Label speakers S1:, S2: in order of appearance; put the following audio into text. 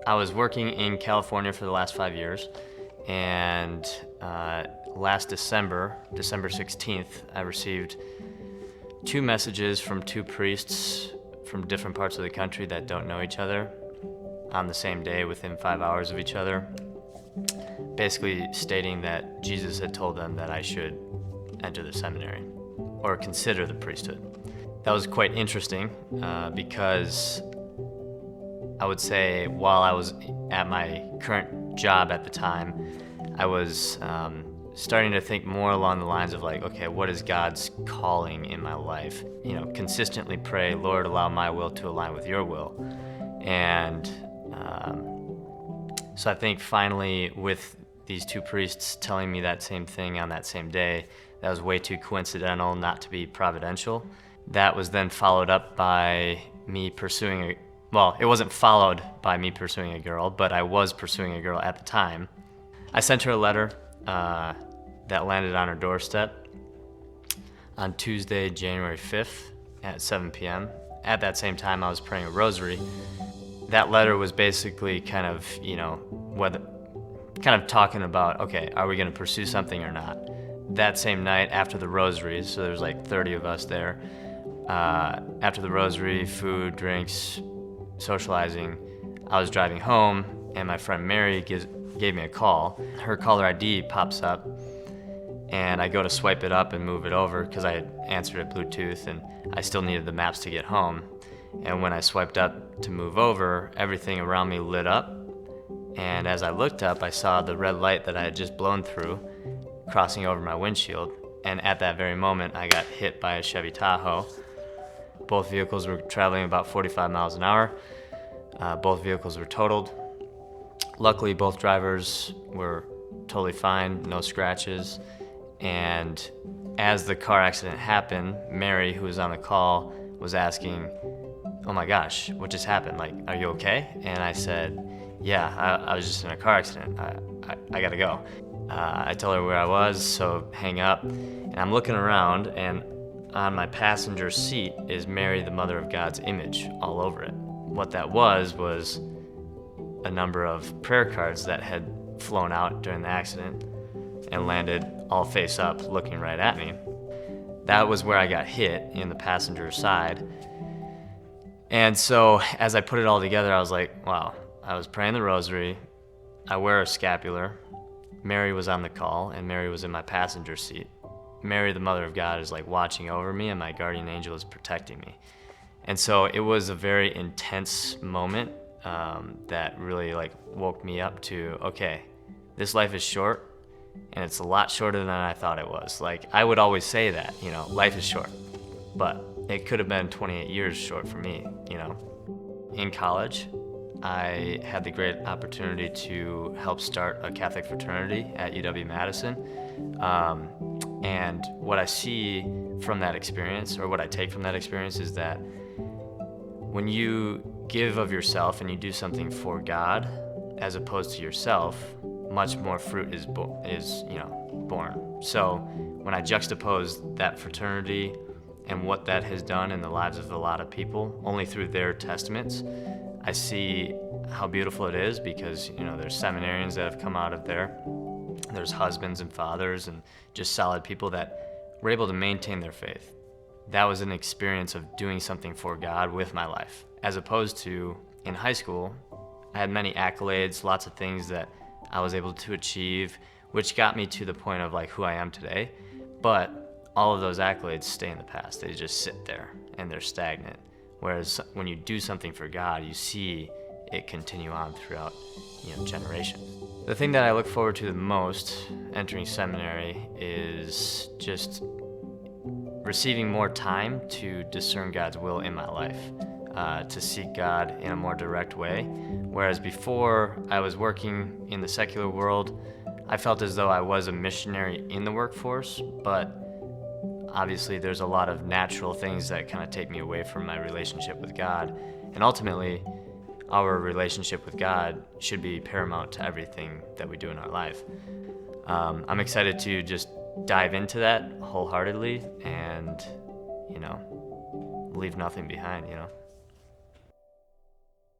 S1: I was working in California for the last 5 years, and last December 16th, I received 2 messages from 2 priests from different parts of the country that don't know each other on the same day within 5 hours of each other, basically stating that Jesus had told them that I should enter the seminary or consider the priesthood. That was quite interesting because I would say while I was at my current job at the time, I was starting to think more along the lines of like, okay, what is God's calling in my life? Consistently pray, Lord, allow my will to align with your will. And so I think finally with these 2 priests telling me that same thing on that same day, that was way too coincidental not to be providential. That was then followed up by me pursuing it wasn't followed by me pursuing a girl, but I was pursuing a girl at the time. I sent her a letter that landed on her doorstep on Tuesday, January 5th at 7 p.m. At that same time, I was praying a rosary. That letter was basically kind of talking about, okay, are we going to pursue something or not? That same night after the rosary, so there's like 30 of us there, after the rosary, food, drinks, socializing, I was driving home and my friend Mary gave me a call. Her caller ID pops up and I go to swipe it up and move it over because I had answered it Bluetooth and I still needed the maps to get home. And when I swiped up to move over, everything around me lit up. And as I looked up, I saw the red light that I had just blown through crossing over my windshield. And at that very moment, I got hit by a Chevy Tahoe. Both vehicles were traveling about 45 miles an hour. Both vehicles were totaled. Luckily, both drivers were totally fine, no scratches. And as the car accident happened, Mary, who was on the call, was asking, oh my gosh, what just happened? Like, are you okay? And I said, yeah, I was just in a car accident. I gotta go. I told her where I was, so hang up. And I'm looking around, and on my passenger seat is Mary, the Mother of God's image all over it. What that was a number of prayer cards that had flown out during the accident and landed all face up looking right at me. That was where I got hit, in the passenger side. And so as I put it all together, I was like, wow, I was praying the rosary, I wear a scapular, Mary was on the call, and Mary was in my passenger seat. Mary, the Mother of God, is like watching over me, and my guardian angel is protecting me. And so it was a very intense moment that really like woke me up to, okay, this life is short, and it's a lot shorter than I thought it was. Like, I would always say that, life is short, but it could have been 28 years short for me, In college, I had the great opportunity to help start a Catholic fraternity at UW-Madison. And what I see from that experience, or what I take from that experience, is that when you give of yourself and you do something for God, as opposed to yourself, much more fruit is born. So when I juxtapose that fraternity and what that has done in the lives of a lot of people, only through their testaments, I see how beautiful it is, because there's seminarians that have come out of there. There's husbands and fathers and just solid people that were able to maintain their faith. That was an experience of doing something for God with my life, as opposed to in high school, I had many accolades, lots of things that I was able to achieve, which got me to the point of like who I am today. But all of those accolades stay in the past. They just sit there and they're stagnant. Whereas when you do something for God, you see it continue on throughout, generations. The thing that I look forward to the most entering seminary is just receiving more time to discern God's will in my life, to seek God in a more direct way. Whereas before I was working in the secular world, I felt as though I was a missionary in the workforce, but obviously there's a lot of natural things that kind of take me away from my relationship with God. And ultimately, our relationship with God should be paramount to everything that we do in our life. I'm excited to just dive into that wholeheartedly and, leave nothing behind,